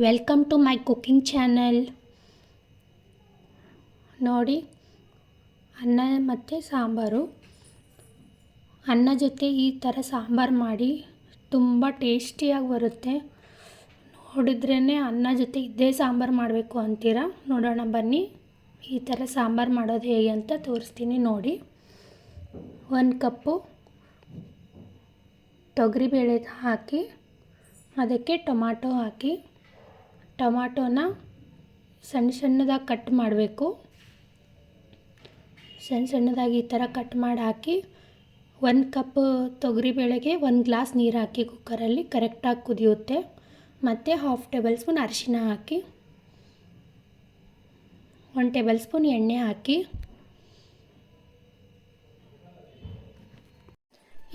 Welcome to my cooking channel. ನೋಡಿ, ಅನ್ನ ಮತ್ತು ಸಾಂಬಾರು. ಅನ್ನ ಜೊತೆ ಈ ಥರ ಸಾಂಬಾರು ಮಾಡಿ ತುಂಬ ಟೇಸ್ಟಿಯಾಗಿ ಬರುತ್ತೆ. ನೋಡಿದ್ರೇ ಅನ್ನ ಜೊತೆ ಇದೇ ಸಾಂಬಾರು ಮಾಡಬೇಕು ಅಂತೀರ. ನೋಡೋಣ ಬನ್ನಿ, ಈ ಥರ ಸಾಂಬಾರು ಮಾಡೋದು ಹೇಗೆ ಅಂತ ತೋರಿಸ್ತೀನಿ ನೋಡಿ. 1 ಕಪ್ಪು ತೊಗರಿಬೇಳೆ ಹಾಕಿ, ಅದಕ್ಕೆ ಟೊಮಾಟೊ ಹಾಕಿ, ಟೊಮಾಟೋನ ಸಣ್ಣದಾಗಿ ಕಟ್ ಮಾಡಬೇಕು. ಸಣ್ಣದಾಗಿ ಈ ಥರ ಕಟ್ ಮಾಡಿ ಹಾಕಿ, 1 ಕಪ್ ತೊಗರಿಬೇಳೆಗೆ 1 ಗ್ಲಾಸ್ ನೀರು ಹಾಕಿ ಕುಕ್ಕರಲ್ಲಿ ಕರೆಕ್ಟಾಗಿ ಕುದಿಯುತ್ತೆ. ಮತ್ತು 1/2 ಟೇಬಲ್ ಸ್ಪೂನ್ ಅರಿಶಿನ ಹಾಕಿ, 1 ಟೇಬಲ್ ಸ್ಪೂನ್ ಎಣ್ಣೆ ಹಾಕಿ,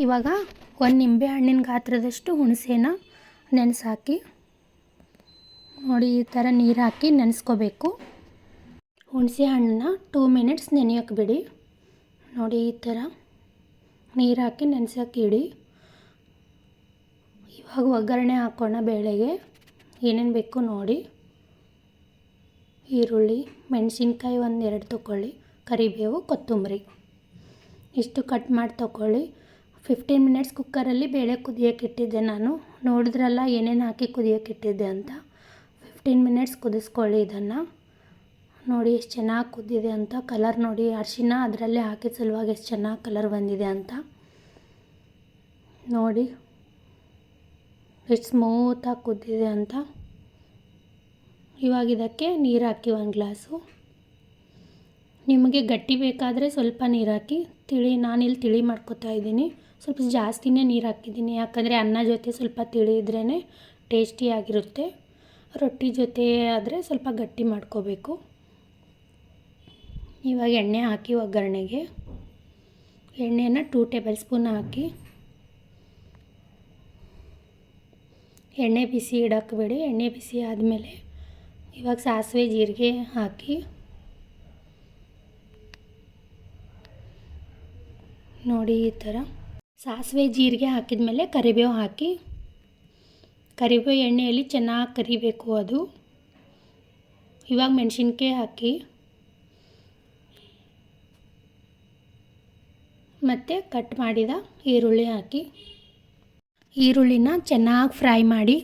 ಇವಾಗ 1 ನಿಂಬೆ ಹಣ್ಣಿನ ಗಾತ್ರದಷ್ಟು ಹುಣಸೆನ ನೆನೆಸಾಕಿ. ನೋಡಿ, ಈ ಥರ ನೀರು ಹಾಕಿ ನೆನೆಸ್ಕೋಬೇಕು. ಹುಣಸೆ ಹಣ್ಣನ್ನ 2 ಮಿನಿಟ್ಸ್ ನೆನೆಯೋಕೆ ಬಿಡಿ. ನೋಡಿ, ಈ ಥರ ನೀರು ಹಾಕಿ ನೆನೆಸೋಕೆ ಇಡಿ. ಇವಾಗ ಒಗ್ಗರಣೆ ಹಾಕೋಣ. ಬೇಳೆಗೆ ಏನೇನು ಬೇಕು ನೋಡಿ. ಈರುಳ್ಳಿ, ಮೆಣಸಿನ್ಕಾಯಿ 1-2 ತೊಗೊಳ್ಳಿ, ಕರಿಬೇವು, ಕೊತ್ತಂಬರಿ ಇಷ್ಟು ಕಟ್ ಮಾಡಿ ತೊಗೊಳ್ಳಿ. 15 ಮಿನಿಟ್ಸ್ ಕುಕ್ಕರಲ್ಲಿ ಬೇಳೆ ಕುದಿಯೋಕೆ ಇಟ್ಟಿದ್ದೆ ನಾನು. ನೋಡಿದ್ರಲ್ಲ ಏನೇನು ಹಾಕಿ ಕುದಿಯೋಕೆ ಇಟ್ಟಿದ್ದೆ ಅಂತ. 15 ಮಿನಿಟ್ಸ್ ಕುದಿಸ್ಕೊಳ್ಳಿ ಇದನ್ನು. ನೋಡಿ ಎಷ್ಟು ಚೆನ್ನಾಗಿ ಕುದ್ದಿದೆ ಅಂತ. ಕಲರ್ ನೋಡಿ, ಅರಿಶಿನ ಅದರಲ್ಲೇ ಹಾಕಿದ ಸಲುವಾಗಿ ಎಷ್ಟು ಚೆನ್ನಾಗಿ ಕಲರ್ ಬಂದಿದೆ ಅಂತ. ನೋಡಿ ಎಷ್ಟು ಸ್ಮೂತಾಗಿ ಕುದ್ದಿದೆ ಅಂತ. ಇವಾಗ ಇದಕ್ಕೆ ನೀರು ಹಾಕಿ 1 ಗ್ಲಾಸು. ನಿಮಗೆ ಗಟ್ಟಿ ಬೇಕಾದರೆ ಸ್ವಲ್ಪ ನೀರು ಹಾಕಿ. ನಾನಿಲ್ಲಿ ತಿಳಿ ಮಾಡ್ಕೊತಾ ಇದ್ದೀನಿ. ಸ್ವಲ್ಪ ಜಾಸ್ತಿನೇ ನೀರು ಹಾಕಿದ್ದೀನಿ, ಯಾಕಂದರೆ ಅನ್ನ ಜೊತೆ ಸ್ವಲ್ಪ ತಿಳಿ ಇದ್ರೇ ಟೇಸ್ಟಿಯಾಗಿರುತ್ತೆ. ರೊಟ್ಟಿ ಜೊತೆ ಆದರೆ ಸ್ವಲ್ಪ ಗಟ್ಟಿ ಮಾಡ್ಕೋಬೇಕು. ಇವಾಗ ಎಣ್ಣೆ ಹಾಕಿ ಒಗ್ಗರಣೆಗೆ. ಎಣ್ಣೆನ 2 ಟೇಬಲ್ ಸ್ಪೂನ್ ಹಾಕಿ. ಎಣ್ಣೆ ಬಿಸಿ ಇಡೋಕ್ಕೆ ಬಿಡಿ. ಎಣ್ಣೆ ಬಿಸಿ ಆದಮೇಲೆ ಇವಾಗ ಸಾಸಿವೆ ಜೀರಿಗೆ ಹಾಕಿ. ನೋಡಿ, ಈ ಥರ ಸಾಸಿವೆ ಜೀರಿಗೆ ಹಾಕಿದ ಮೇಲೆ ಕರಿಬೇವು ಹಾಕಿ. ಕರಿಬೇವು ಎಣ್ಣೆಯಲ್ಲಿ ಚೆನ್ನಾಗಿ ಕರಿಬೇಕು ಅದು. ಇವಾಗ ಮೆಣಸಿನ್ಕಾಯಿ ಹಾಕಿ, ಮತ್ತು ಕಟ್ ಮಾಡಿದ ಈರುಳ್ಳಿ ಹಾಕಿ. ಈರುಳ್ಳಿನ ಚೆನ್ನಾಗಿ ಫ್ರೈ ಮಾಡಿ.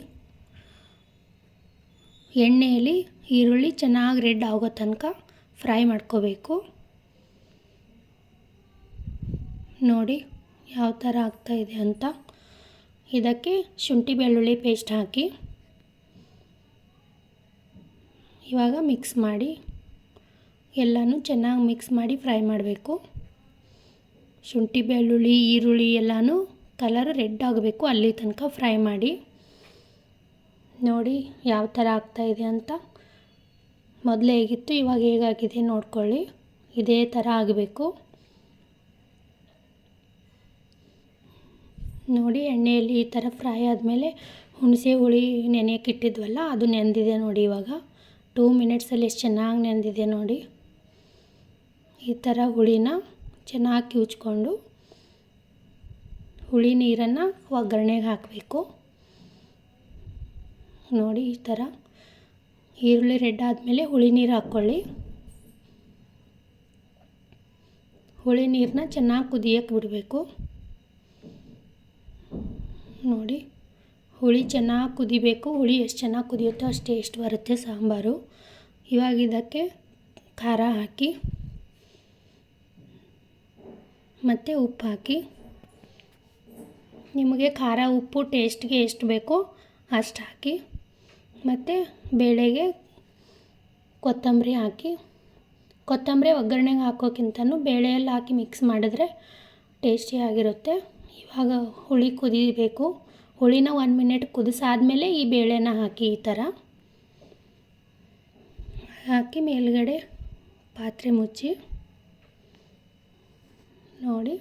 ಎಣ್ಣೆಯಲ್ಲಿ ಈರುಳ್ಳಿ ಚೆನ್ನಾಗಿ ರೆಡ್ ಆಗೋ ತನಕ ಫ್ರೈ ಮಾಡ್ಕೋಬೇಕು. ನೋಡಿ ಯಾವ ಥರ ಆಗ್ತಾಯಿದೆ ಅಂತ. ಇದಕ್ಕೆ ಶುಂಠಿ ಬೆಳ್ಳುಳ್ಳಿ ಪೇಸ್ಟ್ ಹಾಕಿ. ಇವಾಗ ಮಿಕ್ಸ್ ಮಾಡಿ, ಎಲ್ಲನೂ ಚೆನ್ನಾಗಿ ಮಿಕ್ಸ್ ಮಾಡಿ ಫ್ರೈ ಮಾಡಬೇಕು. ಶುಂಠಿ ಬೆಳ್ಳುಳ್ಳಿ ಈರುಳ್ಳಿ ಎಲ್ಲನೂ ಕಲರ್ ರೆಡ್ ಆಗಬೇಕು, ಅಲ್ಲಿ ತನಕ ಫ್ರೈ ಮಾಡಿ. ನೋಡಿ ಯಾವ ಥರ ಆಗ್ತಾಯಿದೆ ಅಂತ. ಮೊದಲು ಹೇಗಿತ್ತು, ಇವಾಗ ಹೇಗಾಗಿದೆ ನೋಡ್ಕೊಳ್ಳಿ. ಇದೇ ಥರ ಆಗಬೇಕು. ನೋಡಿ, ಎಣ್ಣೆಯಲ್ಲಿ ಈ ಥರ ಫ್ರೈ ಆದಮೇಲೆ ಹುಣಸೆ ಹುಳಿ ನೆನೆಯೋಕೆ ಇಟ್ಟಿದ್ವಲ್ಲ, ಅದು ನೆಂದಿದೆ ನೋಡಿ. ಇವಾಗ 2 ಮಿನಿಟ್ಸಲ್ಲಿ ಎಷ್ಟು ಚೆನ್ನಾಗಿ ನೆಂದಿದೆ ನೋಡಿ. ಈ ಥರ ಹುಳಿನ ಚೆನ್ನಾಗಿ ಕಿವುಚ್ಕೊಂಡು ಹುಳಿ ನೀರನ್ನು ಒಗ್ಗರಣೆಗೆ ಹಾಕಬೇಕು. ನೋಡಿ, ಈ ಥರ ಈರುಳ್ಳಿ ರೆಡ್ ಆದಮೇಲೆ ಹುಳಿ ನೀರು ಹಾಕ್ಕೊಳ್ಳಿ. ಹುಳಿ ನೀರನ್ನ ಚೆನ್ನಾಗಿ ಕುದಿಯೋಕ್ಕೆ ಬಿಡಬೇಕು. ನೋಡಿ, ಹುಳಿ ಚೆನ್ನಾಗಿ ಕುದಿಬೇಕು. ಹುಳಿ ಎಷ್ಟು ಚೆನ್ನಾಗಿ ಕುದಿಯುತ್ತೋ ಅಷ್ಟು ಟೇಸ್ಟ್ ಬರುತ್ತೆ ಸಾಂಬಾರು. ಇವಾಗ ಇದಕ್ಕೆ ಖಾರ ಹಾಕಿ, ಮತ್ತು ಉಪ್ಪು ಹಾಕಿ. ನಿಮಗೆ ಖಾರ ಉಪ್ಪು ಟೇಸ್ಟ್ಗೆ ಎಷ್ಟು ಬೇಕೋ ಅಷ್ಟು ಹಾಕಿ. ಮತ್ತು ಬೇಳೆಗೆ ಕೊತ್ತಂಬರಿ ಹಾಕಿ. ಕೊತ್ತಂಬರಿ ಒಗ್ಗರಣೆಗೆ ಹಾಕೋಕ್ಕಿಂತನೂ ಬೇಳೆಯಲ್ಲಿ ಹಾಕಿ ಮಿಕ್ಸ್ ಮಾಡಿದ್ರೆ ಟೇಸ್ಟಿಯಾಗಿರುತ್ತೆ. ಇವಾಗ ಹುಳಿ ಕುದಿಬೇಕು. ಹುಳಿನ 1 ಮಿನಿಟ್ ಕುದಿಸಾದ್ಮೇಲೆ ಈ ಬೇಳೆನ ಹಾಕಿ. ಈ ಥರ ಹಾಕಿ ಮೇಲ್ಗಡೆ ಪಾತ್ರೆ ಮುಚ್ಚಿ. ನೋಡಿ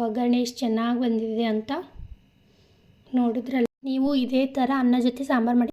ಒಗ್ಗರಣೆ ಎಷ್ಟು ಚೆನ್ನಾಗಿ ಬಂದಿದೆ ಅಂತ. ನೋಡಿದ್ರಲ್ಲ, ನೀವು ಇದೇ ಥರ ಅನ್ನ ಜೊತೆ ಸಾಂಬಾರು ಮಾಡಿ.